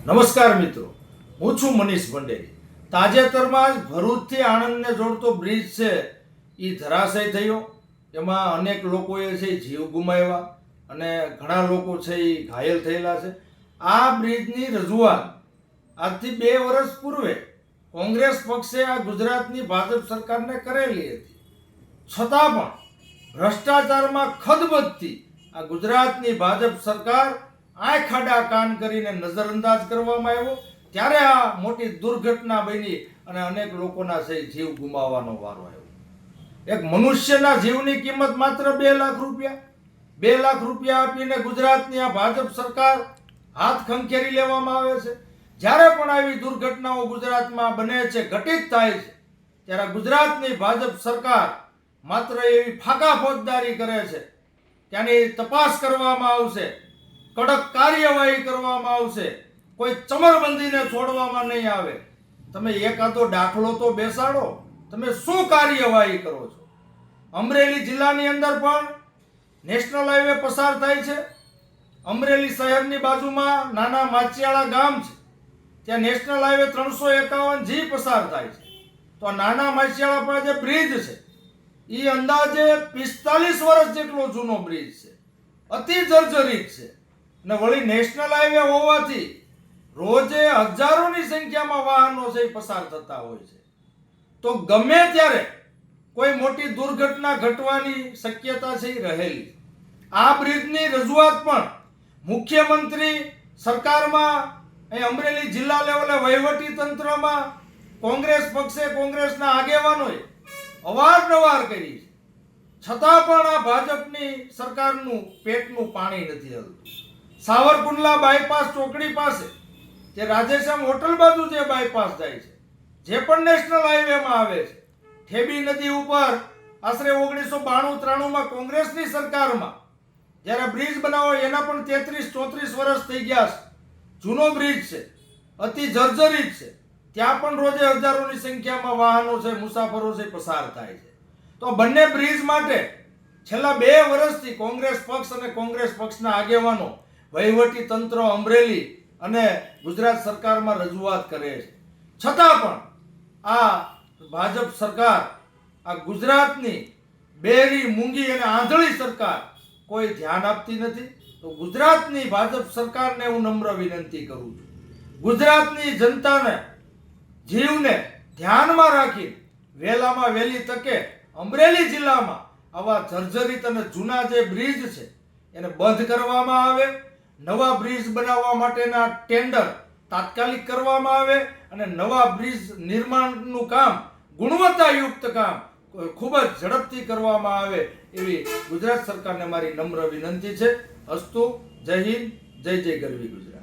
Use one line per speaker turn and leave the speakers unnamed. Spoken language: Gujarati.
નમસ્કાર મિત્રો, હું છું મનીષ ભંડેરી. તાજેતરમાં જ ભરૂચથી આણંદને જોડતો બ્રિજ છે એ ધરાશય થયો. એમાં અનેક લોકોએ છે જીવ ગુમાવ્યા અને ઘણા લોકો છે એ ઘાયલ થયેલા છે. આ બ્રિજની રજૂઆત આજથી 2 વર્ષ પૂર્વે કોંગ્રેસ પક્ષે આ ગુજરાતની ભાજપ સરકારને કરેલી હતી. છતાં પણ ભ્રષ્ટાચારમાં ખદબદથી આ ગુજરાતની ભાજપ સરકાર આંખ આડા કાન કરીને નજરઅંદાજ કરવામાં આવ્યો. ત્યારે આ મોટી દુર્ઘટના બની અને અનેક લોકોના જીવ ગુમાવવાનો વારો આવ્યો. એક મનુષ્યના જીવની કિંમત માત્ર 2 લાખ રૂપિયા. 2 લાખ રૂપિયા આપીને ગુજરાતની આ ભાજપ સરકાર હાથ ખંખેરી લેવામાં આવે છે. જ્યારે પણ આવી દુર્ઘટનાઓ ગુજરાતમાં બને છે, ઘટિત થાય છે, ત્યારે ગુજરાતની ભાજપ સરકાર માત્ર એવી ફાકા ફોજદારી કરે છે કે આની તપાસ કરવામાં આવશે, કડક કાર્યવાહી કરવામાં આવશે, કોઈ ચમરબંધીને છોડવામાં નહીં આવે. તમે એકાદો દાખલો તો બેસાડો, તમે શું કાર્યવાહી કરો છો? અમરેલી જિલ્લાની અંદર પણ નેશનલ હાઈવે પસાર થાય છે. અમરેલી શહેરની બાજુમાં નાના માચિયાળા ગામ છે, ત્યાં નેશનલ હાઈવે 351G પસાર થાય છે. તો નાના માચિયાળા પર જે બ્રિજ છે એ અંદાજે 45 વર્ષ જેટલો જૂનો બ્રિજ છે, અતિ જર્જરિત છે. ને વળી નેશનલ હાઈવે હોવાથી રોજે હજારોની સંખ્યામાં વાહનો છે પસાર થતા હોય છે. તો ગમે ત્યારે કોઈ મોટી દુર્ઘટના ઘટવાની શક્યતા છે રહેલી. આ બ્રિજની રજૂઆત પણ મુખ્યમંત્રી સરકારમાં, અમરેલી જિલ્લા લેવલે વહીવટી તંત્રમાં કોંગ્રેસ પક્ષે, કોંગ્રેસના આગેવાનોએ અવારનવાર કરી છે. છતાં પણ આ ભાજપની સરકારનું પેટનું પાણી નથી હલતું. સાવરકુંડલા બાયપાસ ચોકડી પાસે જે રાધેશ્યામ હોટલ બાજુ જે બાયપાસ જાય છે, જે પણ નેશનલ હાઈવેમાં આવે છે, ઠેબી નદી ઉપર આશરે 1992-93માં કોંગ્રેસની સરકારમાં જ્યારે બ્રિજ બનાવો એના પણ 33-34 વર્ષ થઈ ગયા છે. જૂનો બ્રિજ છે, અતિ જર્જરિત છે. ત્યાં પણ રોજે હજારોની સંખ્યામાં વાહનો છે, મુસાફરો છે પસાર થાય છે. તો બંને બ્રિજ માટે છેલ્લા 2 વર્ષથી કોંગ્રેસ પક્ષ અને કોંગ્રેસ પક્ષના આગેવાનો વહીવટી તંત્ર અમરેલી અને ગુજરાત સરકારમાં રજૂઆત કરે છે. છતાં પણ આ ભાજપ સરકાર, આ ગુજરાતની બેરી, મૂંગી અને આંધળી સરકાર કોઈ ધ્યાન આપતી નથી. તો ગુજરાતની ભાજપ સરકારને હું નમ્ર વિનંતી કરું છું, ગુજરાતની જનતાને જીવને ધ્યાનમાં રાખી વહેલામાં વહેલી તકે અમરેલી જિલ્લામાં આવા જર્જરિત અને જૂના જે બ્રિજ છે એને બંધ કરવામાં આવે, નવા બ્રિજ બનાવવા માટેના ટેન્ડર તાત્કાલિક કરવામાં આવે અને નવા બ્રિજ નિર્માણનું કામ, ગુણવત્તાયુક્ત કામ ખૂબ જ ઝડપથી કરવામાં આવે એવી ગુજરાત સરકારને મારી નમ્ર વિનંતી છે. અસ્તુ. જય હિન્દ, જય જય ગરવી ગુજરાત.